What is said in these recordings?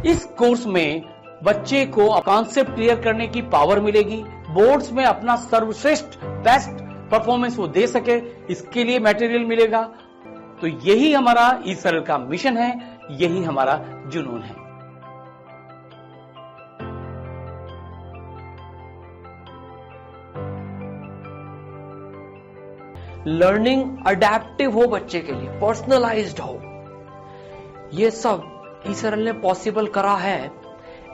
इस कोर्स में बच्चे को कॉन्सेप्ट क्लियर करने की पावर मिलेगी, बोर्ड्स में अपना सर्वश्रेष्ठ बेस्ट परफॉर्मेंस वो दे सके, इसके लिए मटेरियल मिलेगा। तो यही हमारा ईसरल का मिशन है, यही हमारा जुनून है। लर्निंग अडेप्टिव हो, बच्चे के लिए पर्सनलाइज्ड हो, ये सब ईसरल ने पॉसिबल करा है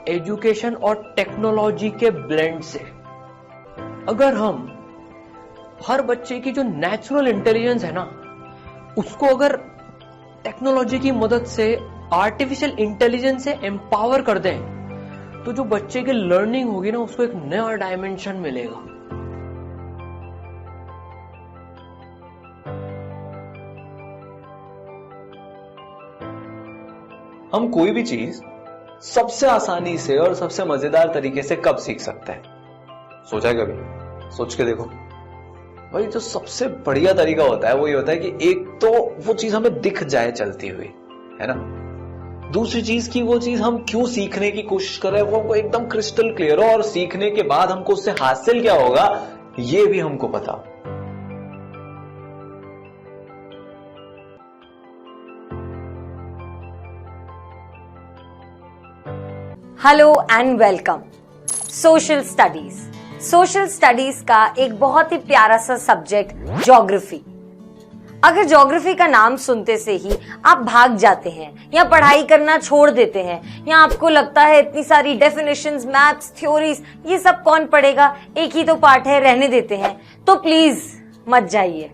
एजुकेशन और टेक्नोलॉजी के ब्लेंड से। अगर हम हर बच्चे की जो नेचुरल इंटेलिजेंस है ना, उसको अगर टेक्नोलॉजी की मदद से, आर्टिफिशियल इंटेलिजेंस से एम्पावर कर दें, तो जो बच्चे की लर्निंग होगी ना, उसको एक नया डायमेंशन मिलेगा। हम कोई भी चीज सबसे आसानी से और सबसे मजेदार तरीके से कब सीख सकते हैं? सोचा कभी? सोच के देखो भाई, जो सबसे बढ़िया तरीका होता है वो ये होता है कि एक तो वो चीज हमें दिख जाए चलती हुई, है ना। दूसरी चीज की वो चीज हम क्यों सीखने की कोशिश कर रहे हैं वो हमको एकदम क्रिस्टल क्लियर हो, और सीखने के बाद हमको उससे हासिल क्या होगा ये भी हमको पता हो। Hello and welcome. Social studies. Social studies का एक बहुत ही प्यारा सा सब्जेक्ट ज्योग्राफी। अगर ज्योग्राफी का नाम सुनते से ही आप भाग जाते हैं या पढ़ाई करना छोड़ देते हैं, या आपको लगता है इतनी सारी डेफिनेशंस, मैथ्स, थ्योरीज, ये सब कौन पढ़ेगा, एक ही तो पार्ट है, रहने देते हैं, तो प्लीज मत जाइए,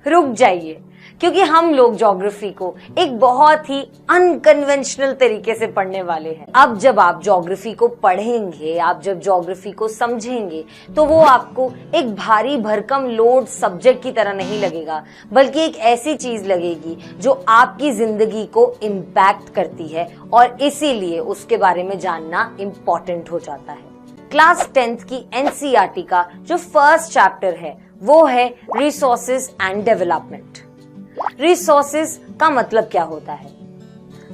रुक जाइए, क्योंकि हम लोग ज्योग्राफी को एक बहुत ही अनकन्वेंशनल तरीके से पढ़ने वाले हैं। अब जब आप ज्योग्राफी को पढ़ेंगे, आप जब ज्योग्राफी को समझेंगे, तो वो आपको एक भारी भरकम लोड सब्जेक्ट की तरह नहीं लगेगा, बल्कि एक ऐसी चीज लगेगी जो आपकी जिंदगी को इम्पैक्ट करती है, और इसीलिए उसके बारे में जानना इम्पोर्टेंट हो जाता है। क्लास 10th की NCERT का जो फर्स्ट चैप्टर है वो है रिसोर्सेज एंड डेवलपमेंट। रिसोर्सेज का मतलब क्या होता है?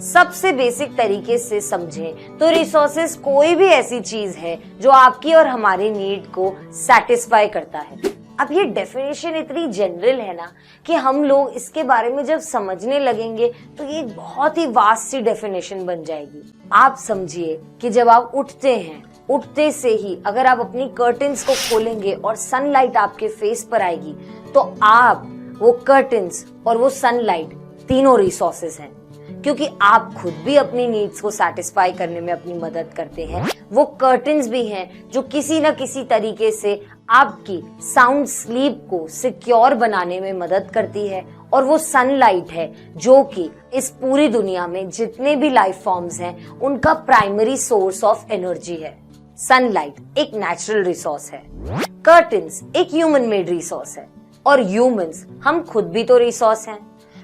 सबसे बेसिक तरीके से समझें तो रिसोर्सेज कोई भी ऐसी चीज है जो आपकी और हमारी नीड को सेटिस्फाई करता है। अब ये डेफिनेशन इतनी जनरल है ना कि हम लोग इसके बारे में जब समझने लगेंगे तो ये बहुत ही वास्ट सी डेफिनेशन बन जाएगी। आप समझिए कि जब आप उठते हैं, उठते से ही अगर आप अपनी कर्टन्स को खोलेंगे और सनलाइट आपके फेस पर आएगी, तो आप, वो कर्टन्स और वो सनलाइट तीनों रिसोर्सेज हैं, क्योंकि आप खुद भी अपनी नीड्स को सेटिस्फाई करने में अपनी मदद करते हैं। वो कर्टन्स भी हैं जो किसी न किसी तरीके से आपकी साउंड स्लीप को सिक्योर बनाने में मदद करती है, और वो सनलाइट है जो कि इस पूरी दुनिया में जितने भी लाइफ फॉर्म्स हैं उनका प्राइमरी सोर्स ऑफ एनर्जी है। सनलाइट एक नेचुरल रिसोर्स है, कर्टन्स एक ह्यूमन मेड रिसोर्स है, और ह्यूमंस हम खुद भी तो रिसोर्स हैं।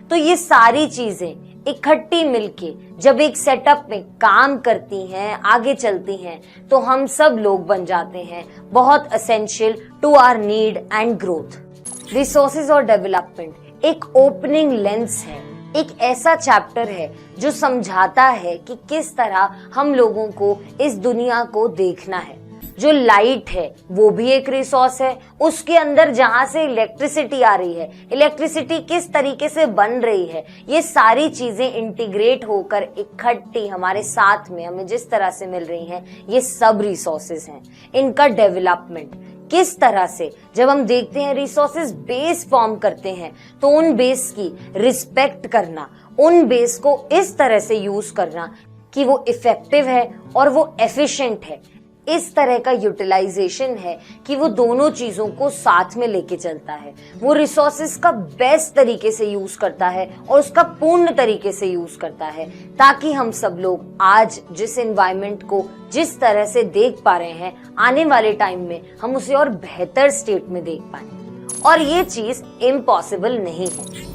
तो ये सारी चीजें इकट्ठी मिलके जब एक सेटअप में काम करती हैं, आगे चलती हैं, तो हम सब लोग बन जाते हैं बहुत essential to our need and growth. Resources और डेवलपमेंट एक ओपनिंग लेंस है, एक ऐसा चैप्टर है जो समझाता है कि किस तरह हम लोगों को इस दुनिया को देखना है। जो लाइट है वो भी एक रिसोर्स है, उसके अंदर जहां से इलेक्ट्रिसिटी आ रही है, इलेक्ट्रिसिटी किस तरीके से बन रही है, ये सारी चीजें इंटीग्रेट होकर इकट्ठी हमारे साथ में हमें जिस तरह से मिल रही हैं, ये सब रिसोर्सेज हैं। इनका डेवलपमेंट किस तरह से, जब हम देखते हैं रिसोर्सेज बेस फॉर्म करते हैं, तो उन बेस की रिस्पेक्ट करना, उन बेस को इस तरह से यूज करना कि वो इफेक्टिव है और वो एफिशिएंट है, इस तरह का यूटिलाइजेशन है कि वो दोनों चीजों को साथ में लेके चलता है। वो रिसोर्सेज का बेस्ट तरीके से यूज करता है और उसका पूर्ण तरीके से यूज करता है, ताकि हम सब लोग आज जिस एनवायरनमेंट को जिस तरह से देख पा रहे हैं, आने वाले टाइम में हम उसे और बेहतर स्टेट में देख पाए। और ये चीज इम्पॉसिबल नहीं है।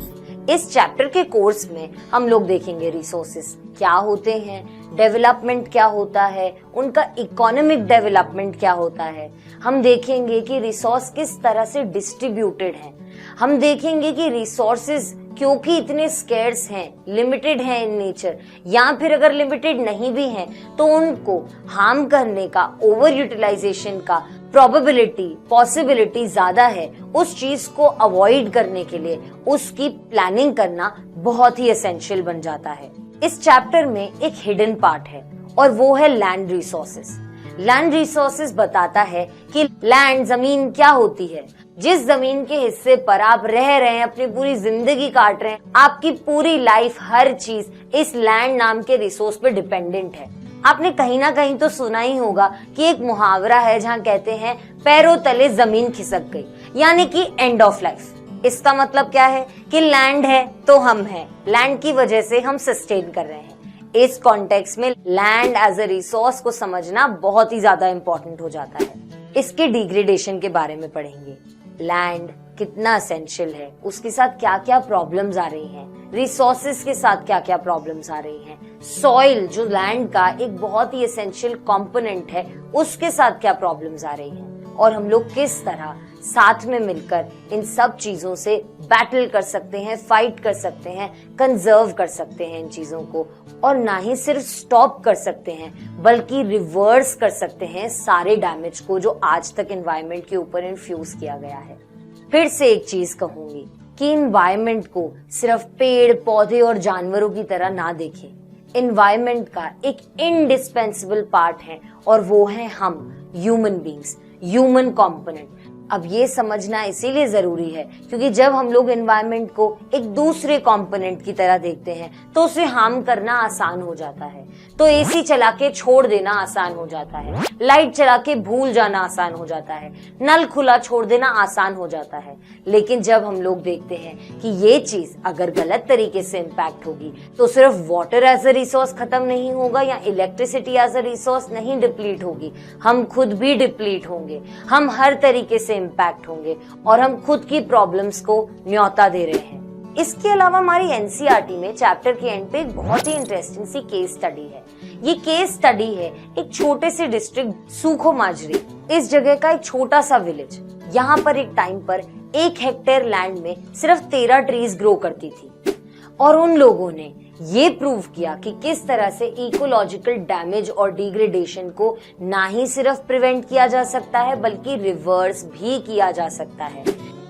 इस चैप्टर के कोर्स में हम लोग देखेंगे रिसोर्सेस क्या होते हैं, डेवलपमेंट क्या होता है, उनका इकोनॉमिक डेवलपमेंट क्या होता है। हम देखेंगे कि रिसोर्स किस तरह से डिस्ट्रीब्यूटेड हैं। हम देखेंगे कि रिसोर्सेज क्योंकि इतने स्केर्स हैं, लिमिटेड हैं इन नेचर, या फिर अगर लिमिटेड नहीं भी हैं तो उनको हार्म करने का, ओवर यूटिलाइजेशन का पॉसिबिलिटी ज्यादा है। उस चीज को अवॉइड करने के लिए उसकी प्लानिंग करना बहुत ही एसेंशियल बन जाता है। इस चैप्टर में एक हिडन पार्ट है और वो है लैंड रिसोर्सेस। लैंड रिसोर्सेस बताता है कि लैंड, जमीन क्या होती है। जिस जमीन के हिस्से पर आप रह रहे हैं, अपनी पूरी जिंदगी काट रहे हैं, आपकी पूरी लाइफ, हर चीज इस लैंड नाम के रिसोर्स पे डिपेंडेंट है। आपने कहीं ना कहीं तो सुना ही होगा कि एक मुहावरा है जहाँ कहते हैं पैरों तले जमीन खिसक गई, यानी कि एंड ऑफ लाइफ। इसका मतलब क्या है कि लैंड है तो हम हैं, लैंड की वजह से हम सस्टेन कर रहे हैं। इस कॉन्टेक्स्ट में लैंड एज अ रिसोर्स को समझना बहुत ही ज्यादा इंपॉर्टेंट हो जाता है। इसके डिग्रेडेशन के बारे में पढ़ेंगे, लैंड कितना एसेंशियल है, उसके साथ क्या क्या प्रॉब्लम्स आ रही हैं, रिसोर्सेज के साथ क्या क्या प्रॉब्लम्स आ रही हैं, सॉइल जो लैंड का एक बहुत ही एसेंशियल कंपोनेंट है उसके साथ क्या प्रॉब्लम्स आ रही हैं, और हम लोग किस तरह साथ में मिलकर इन सब चीजों से बैटल कर सकते हैं, फाइट कर सकते हैं, कंजर्व कर सकते हैं इन चीजों को, और ना ही सिर्फ स्टॉप कर सकते हैं बल्कि रिवर्स कर सकते हैं सारे डैमेज को जो आज तक एनवायरनमेंट के ऊपर इन्फ्यूज किया गया है। फिर से एक चीज कहूंगी कि एनवायरनमेंट को सिर्फ पेड़ पौधे और जानवरों की तरह ना देखें। एनवायरनमेंट का एक इंडिस्पेंसिबल पार्ट है और वो है हम, ह्यूमन बीइंग्स, ह्यूमन कंपोनेंट। अब ये समझना इसीलिए जरूरी है क्योंकि जब हम लोग एनवायरनमेंट को एक दूसरे कंपोनेंट की तरह देखते हैं तो उसे हार्म करना आसान हो जाता है। तो एसी चला के छोड़ देना आसान हो जाता है, लाइट चला के भूल जाना आसान हो जाता है, नल खुला छोड़ देना आसान हो जाता है। लेकिन जब हम लोग देखते हैं कि ये चीज अगर गलत तरीके से इम्पैक्ट होगी तो सिर्फ वाटर एज अ रिसोर्स खत्म नहीं होगा या इलेक्ट्रिसिटी एज अ रिसोर्स नहीं डिप्लीट होगी, हम खुद भी डिप्लीट होंगे, हम हर तरीके से इम्पैक्ट होंगे और हम खुद की प्रॉब्लम्स को न्योता दे रहे हैं। इसके अलावा हमारी एनसीईआरटी में चैप्टर के एंड पे एक बहुत ही इंटरेस्टिंग सी केस स्टडी है। ये केस स्टडी है एक छोटे से डिस्ट्रिक्ट सूखो माजरी, इस जगह का एक छोटा सा विलेज। यहाँ पर एक टाइम पर 1 हेक्टेयर लैंड में सिर्फ 13 ट्रीज ग्रो करती थी और उन लोगों ने ये प्रूव किया कि किस तरह से इकोलॉजिकल डैमेज और डिग्रेडेशन को ना ही सिर्फ प्रिवेंट किया जा सकता है बल्कि रिवर्स भी किया जा सकता है।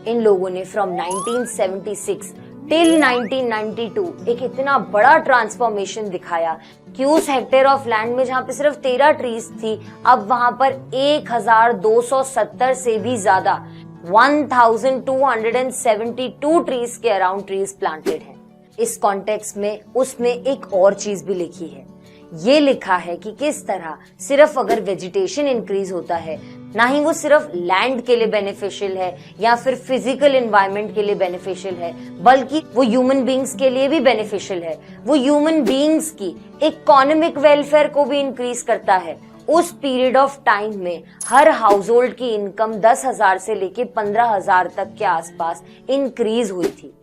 इन लोगों ने फ्रॉम 1976 टिल 1992 एक इतना बड़ा ट्रांसफॉर्मेशन दिखाया कि उस हेक्टेयर ऑफ लैंड में जहाँ पे सिर्फ 13 ट्रीज थी, अब वहां पर 1270 से भी ज्यादा 1272 ट्रीज के अराउंड ट्रीज प्लांटेड हैं। इस कॉन्टेक्स्ट में उसने एक और चीज भी लिखी है। ये लिखा है कि किस तरह सिर्फ अगर वेजिटेशन इंक्रीज होता है, ना ही वो सिर्फ लैंड के लिए बेनिफिशियल है या फिर फिजिकल एनवायरनमेंट के लिए बेनिफिशियल है, बल्कि वो ह्यूमन बीइंग्स के लिए भी बेनिफिशियल है। वो ह्यूमन बीइंग्स की इकोनॉमिक वेलफेयर को भी इंक्रीज करता है। उस पीरियड ऑफ टाइम में हर हाउस होल्ड की इनकम 10,000 से लेके 15,000 तक के आसपास इंक्रीज हुई थी।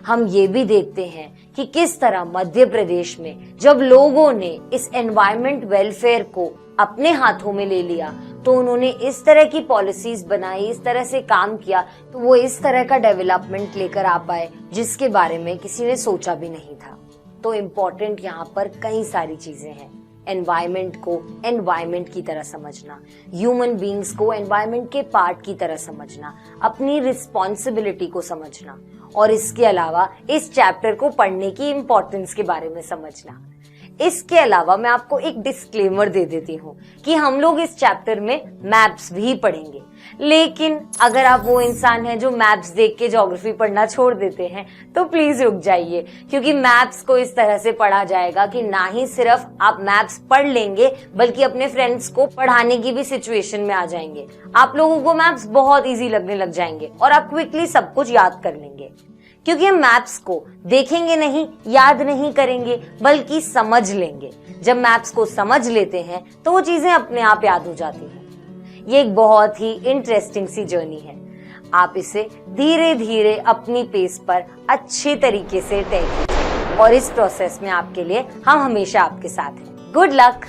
हम ये भी देखते हैं कि किस तरह मध्य प्रदेश में जब लोगों ने इस एनवायरनमेंट वेलफेयर को अपने हाथों में ले लिया तो उन्होंने इस तरह की पॉलिसीज बनाई, इस तरह से काम किया, तो वो इस तरह का डेवलपमेंट लेकर आ पाए जिसके बारे में किसी ने सोचा भी नहीं था। तो इम्पोर्टेंट यहाँ पर कई सारी चीजें हैं। एनवायरनमेंट को एनवायरनमेंट की तरह समझना, ह्यूमन बीइंग्स को एनवायरनमेंट के पार्ट की तरह समझना, अपनी रिस्पॉन्सिबिलिटी को समझना, और इसके अलावा इस चैप्टर को पढ़ने की इम्पोर्टेंस के बारे में समझना। इसके अलावा मैं आपको एक डिस्क्लेमर दे देती हूँ कि हम लोग इस चैप्टर में मैप्स भी पढ़ेंगे, लेकिन अगर आप वो इंसान हैं जो मैप्स देख के ज्योग्राफी पढ़ना छोड़ देते हैं तो प्लीज रुक जाइए, क्योंकि मैप्स को इस तरह से पढ़ा जाएगा कि ना ही सिर्फ आप मैप्स पढ़ लेंगे बल्कि अपने फ्रेंड्स को पढ़ाने की भी सिचुएशन में आ जाएंगे। आप लोगों को मैप्स बहुत इजी लगने लग जाएंगे और आप क्विकली सब कुछ याद कर लेंगे, क्योंकि हम मैप्स को देखेंगे नहीं, याद नहीं करेंगे बल्कि समझ लेंगे। जब मैप्स को समझ लेते हैं तो वो चीजें अपने आप याद हो जाती हैं। ये एक बहुत ही इंटरेस्टिंग सी जर्नी है। आप इसे धीरे धीरे अपनी पेस पर अच्छे तरीके से तय कीजिए और इस प्रोसेस में आपके लिए हम हमेशा आपके साथ हैं। Good luck.